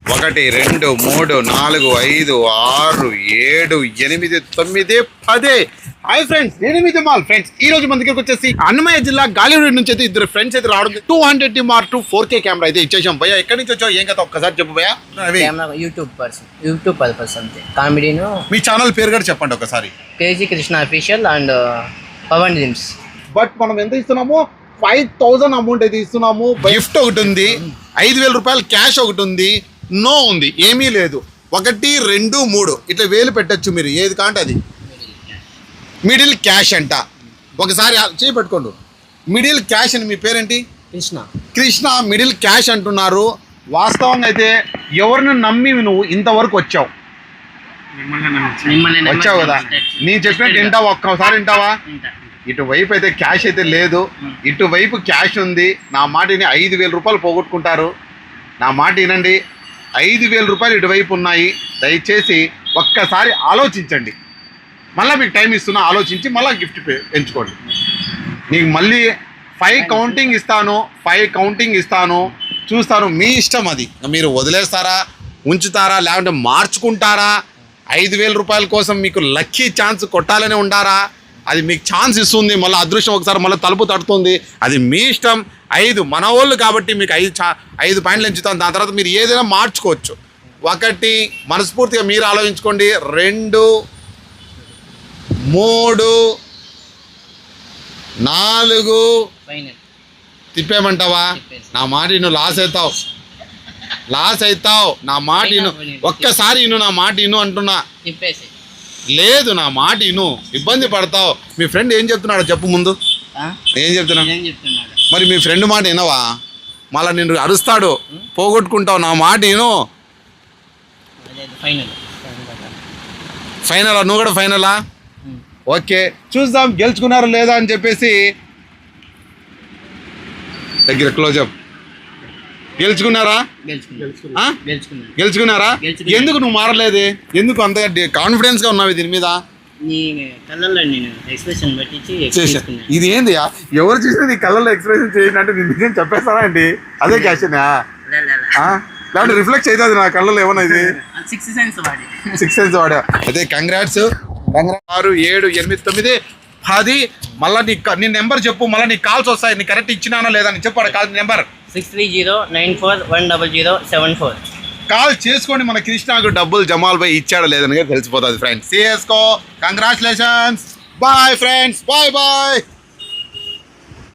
1 2 3 4 5 6 7 8 9 10. Hi friends, నేను మీ Jamal. Friends, ఈ రోజు మన దగ్గరకు వచ్చేసి అన్నమయ్య జిల్లా గాలివీడు నుంచి అయితే ఇద్దరు ఫ్రెండ్స్ అయితే రావడం 200 Mark II 4K కెమెరా అయితే ఇచ్చేసాం. భయ్యా ఎక్కడి నుంచి వచ్చావు, ఏం కదా ఒక్కసారి చెప్పు భయ్యా. యూట్యూబ్ పర్పస్ అంతే. కామెడీను. మీ ఛానల్ పేరు కూడా చెప్పండి ఒకసారి. KG Krishna official and Pavan dreams. But మనం ఎంత ఇస్తున్నాము, 5000 అమౌంట్ అయితే ఇస్తున్నాము. గిఫ్ట్ ఒకటి ఉంది, 5000 రూపాయలు క్యాష్ ఒకటి ఉంది, నో ఉంది, ఏమీ లేదు. 1 2 3 ఇట్లా వేలు పెట్టచ్చు మీరు, ఏది కాంటే అది. మిడిల్ క్యాష్ అంట. ఒకసారి చేయి పెట్టుకోండి. మిడిల్ క్యాష్ అని. మీ పేరేంటి? కృష్ణ మిడిల్ క్యాష్ అంటున్నారు. వాస్తవంగా అయితే ఎవరిని నమ్మి నువ్వు ఇంతవరకు వచ్చావు కదా. నేను చెప్పినట్టు వింటావా? ఒక్కసారి వింటావా? ఇటువైపు అయితే క్యాష్ అయితే లేదు, ఇటువైపు క్యాష్ ఉంది. నా మాటని 5000 రూపాయలు పోగొట్టుకుంటారు. నా మాట వినండి, 5000 రూపాయలు ఇటువైపు ఉన్నాయి. దయచేసి ఒక్కసారి ఆలోచించండి. మళ్ళీ మీకు టైం ఇస్తున్నా, ఆలోచించి మళ్ళీ గిఫ్ట్ ఎంచుకోండి. నీకు మళ్ళీ 5 కౌంటింగ్ ఇస్తాను, చూస్తాను. మీ ఇష్టం అది. మీరు వదిలేస్తారా, ఉంచుతారా, లేకుంటే మార్చుకుంటారా? 5000 రూపాయల కోసం మీకు లక్కీ ఛాన్స్ కొట్టాలని ఉండారా? అది మీకు ఛాన్స్ ఇస్తుంది, మళ్ళీ అదృష్టం ఒకసారి మళ్ళీ తలుపు తడుతుంది. అది మీ ఇష్టం. 5 మన వాళ్ళు కాబట్టి మీకు 5 పాయింట్లు ఎంచుతాను. దాని తర్వాత మీరు ఏదైనా మార్చుకోవచ్చు. 1 మనస్ఫూర్తిగా మీరు ఆలోచించుకోండి. 2 3 4 తిప్పేమంటావా? నా మాట నువ్వు లాస్ అవుతావు. నా మాట ఇను. ఒక్కసారి ఇను, నా మాట ఇను అంటున్నా. లేదు, నా మాట ఇను, ఇబ్బంది పడతావు. మీ ఫ్రెండ్ ఏం చెప్తున్నాడో చెప్పు ముందు. ఏం చెప్తున్నాడు? మరి మీ ఫ్రెండ్ మాట వినవా? మళ్ళీ నిన్ను అరుస్తాడు, పోగొట్టుకుంటావు. నా మాట విను. ఫైనలా? నువ్వు కూడా ఫైనలా? ఓకే, చూద్దాం గెలుచుకున్నారా లేదా అని చెప్పేసి. దగ్గర క్లోజప్. గెలుచుకున్నారా? ఎందుకు నువ్వు మారలేదు? ఎందుకు అంత కాన్ఫిడెన్స్ గా ఉన్నావు దీని మీద? ఇది ఏంది? ఎవరు చూసినా నీ కళ్ళల్లో ఎక్స్ప్రెషన్ చేయండి అంటే నేను నిజం చెప్పేస్తారా అండి? అదే క్యాషనా? లేకపోతే రిఫ్లెక్ట్ అవుతుంది నా కళ్ళలో ఏమన్నా? ఇది 6 సెన్స్ వాడా. అయితే కంగ్రాట్స్. 6 7 8 9 10. మళ్ళీ నీ నెంబర్ చెప్పు, మళ్ళీ నీకు కాల్స్ వస్తాయి. నీ కరెక్ట్ ఇచ్చినానా లేదా అని చెప్పాడు. Call number 6309410074. కాల్ చేసుకోండి. మన కృష్ణకు డబ్బులు జమాల్ భాయ్ ఇచ్చాడో లేదని తెలిసిపోతుంది ఫ్రెండ్స్. సిఎస్కో కంగ్రాచులేషన్స్. Bye friends, bye.